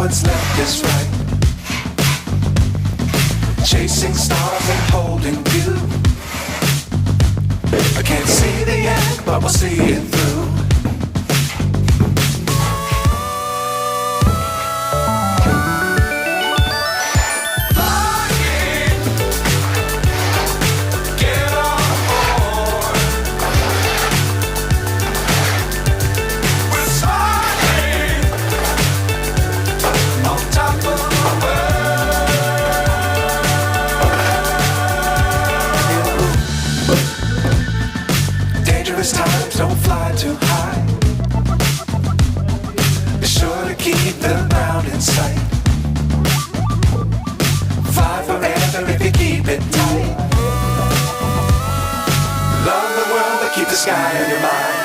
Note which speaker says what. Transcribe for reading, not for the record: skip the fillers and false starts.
Speaker 1: what's left is right. Chasing stars and holding you. I can't see the end, but we'll see it through. Times don't fly too high. Be sure to keep the ground in sight. Fly forever if you keep it tight. Love the world but keep the sky in your mind.